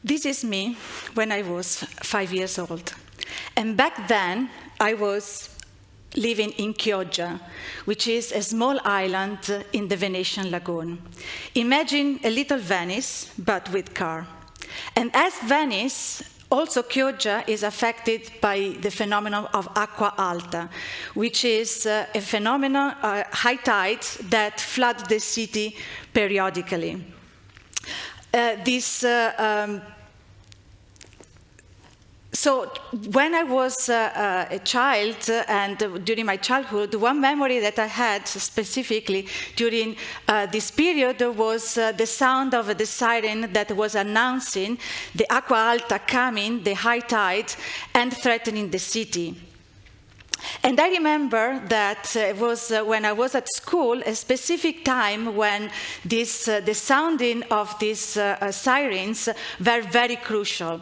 This is me when I was 5 years old. And back then, I was living in Chioggia, which is a small island in the Venetian lagoon. Imagine a little Venice, but with car. And as Venice, also Chioggia is affected by the phenomenon of acqua alta, which is a phenomenon, high tides, that flood the city periodically. So when I was a child, and during my childhood, one memory that I had specifically during this period was the sound of the siren that was announcing the acqua alta coming, the high tide, and threatening the city. And I remember that it was when I was at school, a specific time when the sounding of these sirens were very crucial.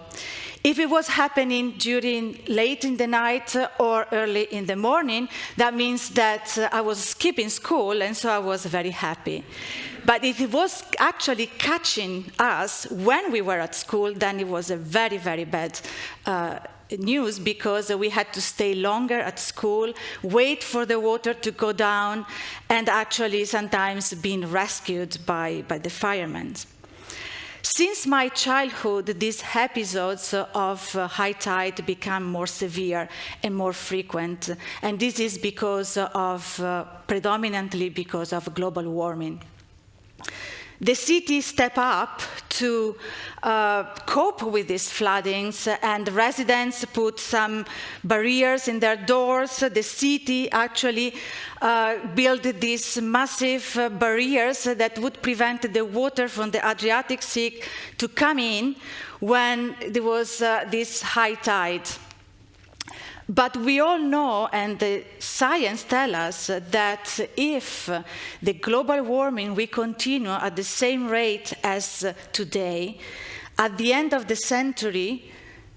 If it was happening during late in the night or early in the morning, that means that I was skipping school, and so I was very happy. But if it was actually catching us when we were at school, then it was a very, very bad news, because we had to stay longer at school, wait for the water to go down, and actually sometimes being rescued by the firemen. Since my childhood, these episodes of high tide become more severe and more frequent, and this is because of, predominantly because of global warming. The city stepped up to cope with these floodings, and residents put some barriers in their doors. The city actually built these massive barriers that would prevent the water from the Adriatic Sea to come in when there was this high tide. But we all know, and the science tells us, that if the global warming will continue at the same rate as today, at the end of the century,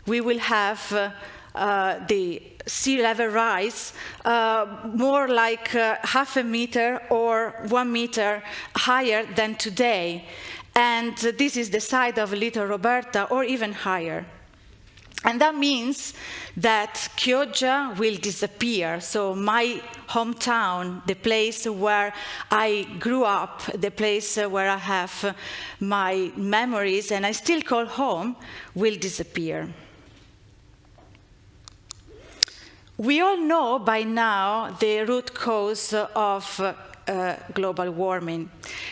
we will have the sea level rise more like half a meter or 1 meter higher than today. And this is the size of Little Roberta, or even higher. And that means that Chioggia will disappear. So my hometown, the place where I grew up, the place where I have my memories and I still call home, will disappear. We all know by now the root cause of global warming.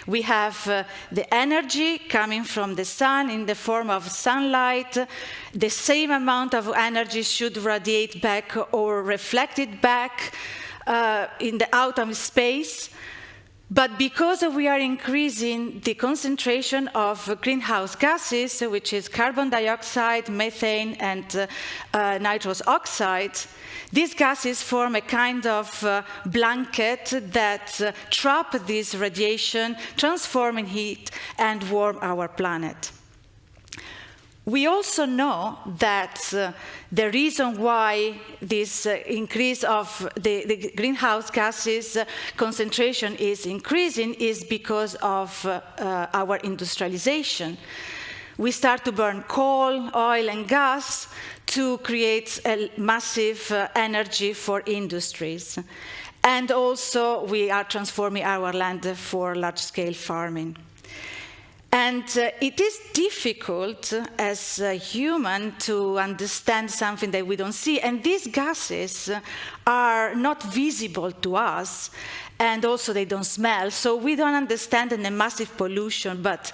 We have the energy coming from the sun in the form of sunlight. The same amount of energy should radiate back or reflected back in the out of space. But because we are increasing the concentration of greenhouse gases, which is carbon dioxide, methane, and nitrous oxide, these gases form a kind of blanket that trap this radiation, transforming heat, and warm our planet. We also know that the reason why this increase of the greenhouse gases concentration is increasing is because of our industrialization. We start to burn coal, oil, and gas to create a massive energy for industries. And also, we are transforming our land for large-scale farming. And it is difficult as a human to understand something that we don't see. And these gases are not visible to us, and also they don't smell. So we don't understand the massive pollution. But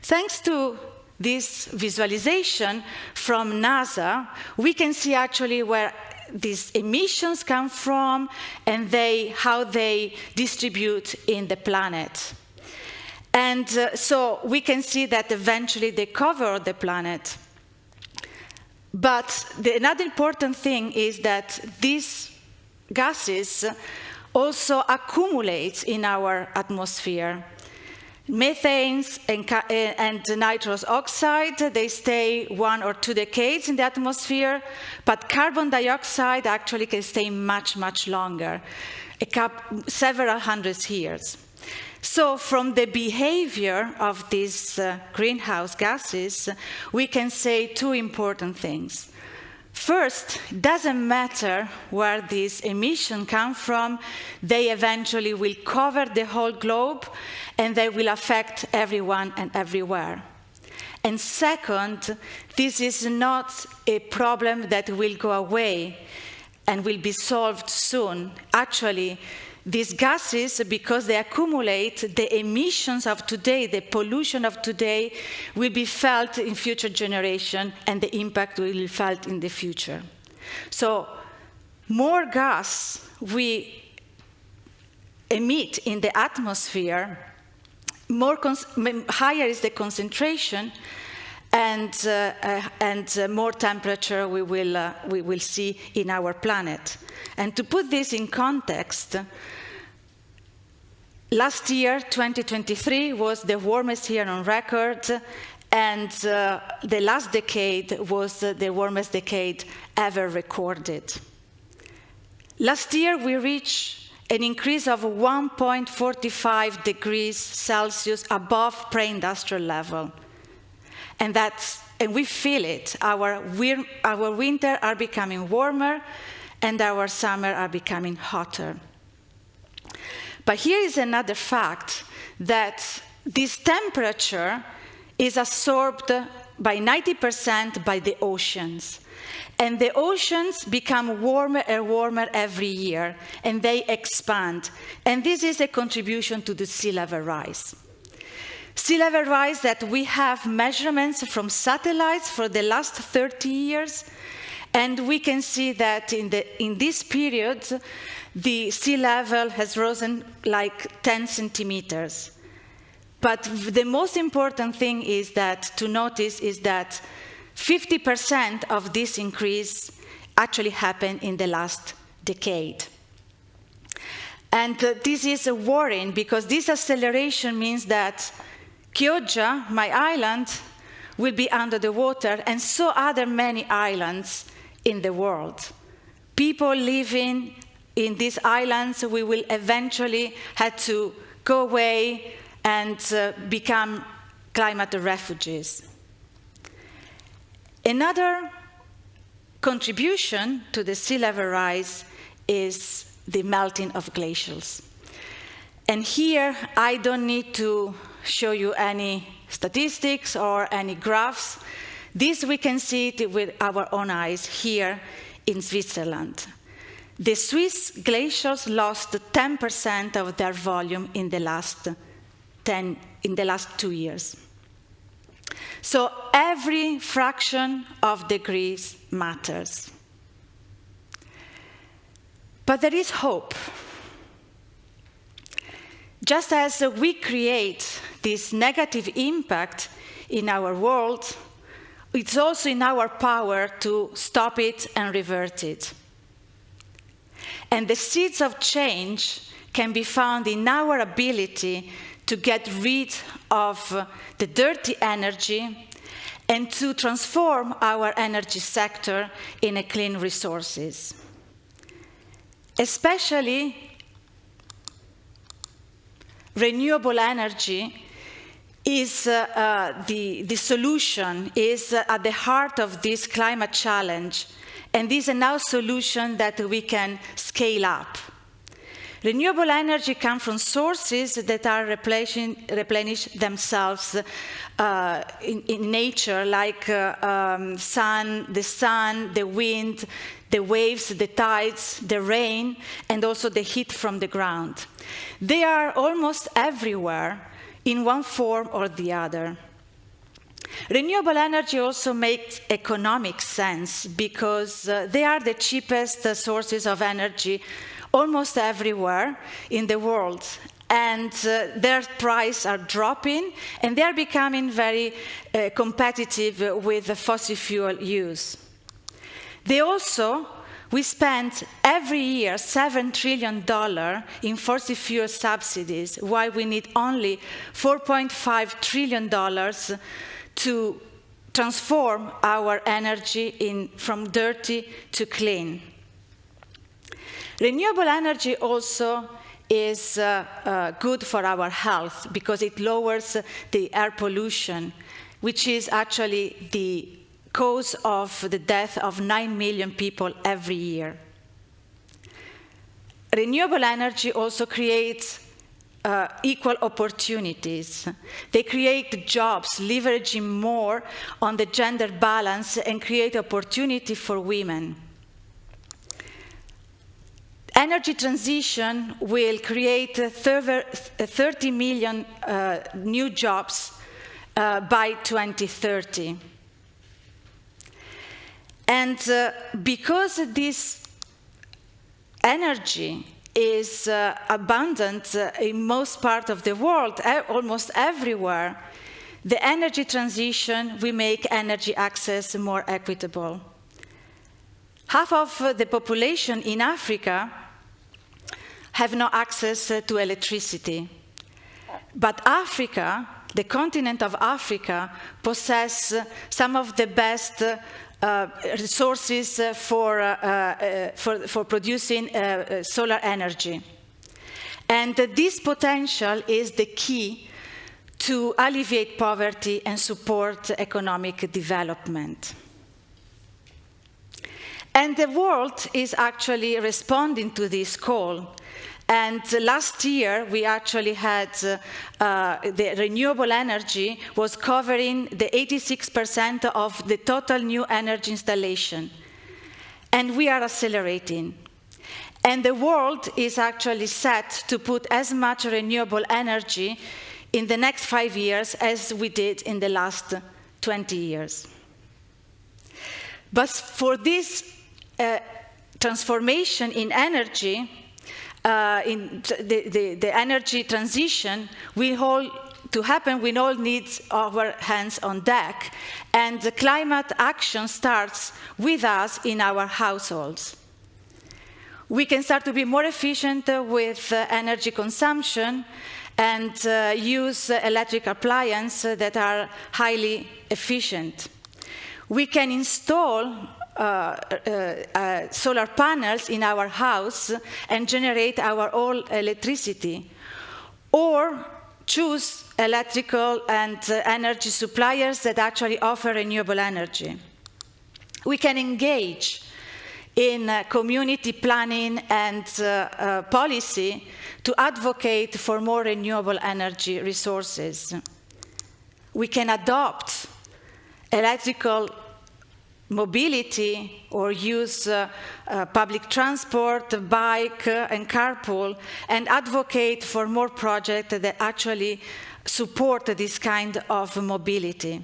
thanks to this visualization from NASA, we can see actually where these emissions come from and how they distribute in the planet. And so we can see that eventually they cover the planet. But another important thing is that these gases also accumulate in our atmosphere. Methanes and nitrous oxide, they stay 1 or 2 decades in the atmosphere, but carbon dioxide actually can stay much, much longer, several hundreds years. So from the behavior of these greenhouse gases, we can say 2 important things. First, it doesn't matter where these emissions come from, they eventually will cover the whole globe and they will affect everyone and everywhere. And second, this is not a problem that will go away and will be solved soon. Actually, these gases, because they accumulate, the emissions of today, the pollution of today, will be felt in future generations, and the impact will be felt in the future. So, more gas we emit in the atmosphere, higher is the concentration, and more temperature we will see in our planet. And to put this in context, last year, 2023, was the warmest year on record, and the last decade was the warmest decade ever recorded. Last year, we reached an increase of 1.45 degrees Celsius above pre-industrial level. And we feel it. Our winter are becoming warmer, and our summer are becoming hotter. But here is another fact, that this temperature is absorbed by 90% by the oceans. And the oceans become warmer and warmer every year, and they expand. And this is a contribution to the sea level rise. Sea level rise that we have measurements from satellites for the last 30 years, and we can see that in this period, the sea level has risen like 10 centimeters. But the most important thing to notice is that 50% of this increase actually happened in the last decade. And this is worrying, because this acceleration means that Chioggia, my island, will be under the water, and so other many islands in the world. People living in these islands, we will eventually have to go away and become climate refugees. Another contribution to the sea level rise is the melting of glaciers. And here, I don't need to show you any statistics or any graphs. This we can see it with our own eyes here in Switzerland. The Swiss glaciers lost 10% of their volume in the last 2 years. So every fraction of degrees matters. But there is hope. Just as we create this negative impact in our world, it's also in our power to stop it and revert it. And the seeds of change can be found in our ability to get rid of the dirty energy and to transform our energy sector in a clean resources. Especially renewable energy is the solution, is at the heart of this climate challenge, and this is now a solution that we can scale up. Renewable energy comes from sources that are replenish themselves in nature, like the sun, the wind, the waves, the tides, the rain, and also the heat from the ground. They are almost everywhere in one form or the other. Renewable energy also makes economic sense because they are the cheapest sources of energy almost everywhere in the world, and their prices are dropping, and they are becoming very competitive with the fossil fuel use. They also we spend every year $7 trillion in fossil fuel subsidies, while we need only $4.5 trillion to transform our energy from dirty to clean. Renewable energy also is good for our health because it lowers the air pollution, which is actually the cause of the death of 9 million people every year. Renewable energy also creates equal opportunities. They create jobs, leveraging more on the gender balance and create opportunity for women. Energy transition will create 30 million new jobs by 2030. And because this energy is abundant in most parts of the world, almost everywhere, the energy transition will make energy access more equitable. Half of the population in Africa have no access to electricity. But Africa, the continent of Africa, possesses some of the best resources for producing solar energy. And this potential is the key to alleviate poverty and support economic development. And the world is actually responding to this call. And last year, we actually had the renewable energy was covering the 86% of the total new energy installation. And we are accelerating. And the world is actually set to put as much renewable energy in the next 5 years as we did in the last 20 years. But for this transformation in energy, in the energy transition, we all need our hands on deck, and the climate action starts with us in our households. We can start to be more efficient with energy consumption and use electric appliances that are highly efficient. We can install solar panels in our house and generate our own electricity, or choose electrical and energy suppliers that actually offer renewable energy. We can engage in community planning and policy to advocate for more renewable energy resources. We can adopt electrical mobility or use public transport, bike, and carpool, and advocate for more projects that actually support this kind of mobility.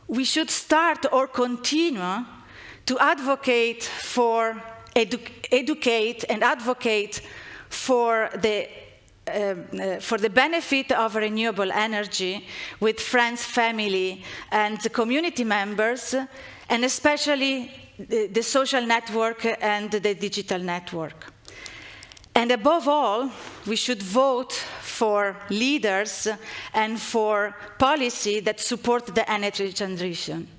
We should start or continue to advocate for, educate and advocate for the benefit of renewable energy with friends, family, and community members, and especially the social network and the digital network. And above all, we should vote for leaders and for policy that support the energy transition,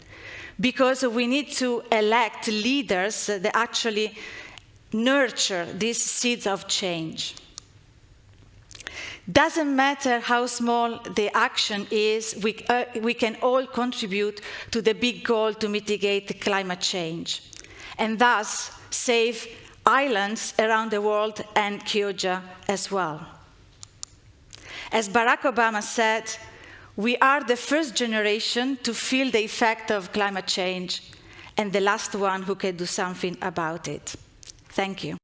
because we need to elect leaders that actually nurture these seeds of change. Doesn't matter how small the action is, we can all contribute to the big goal to mitigate climate change, and thus save islands around the world and Chioggia as well. As Barack Obama said, we are the first generation to feel the effect of climate change and the last one who can do something about it. Thank you.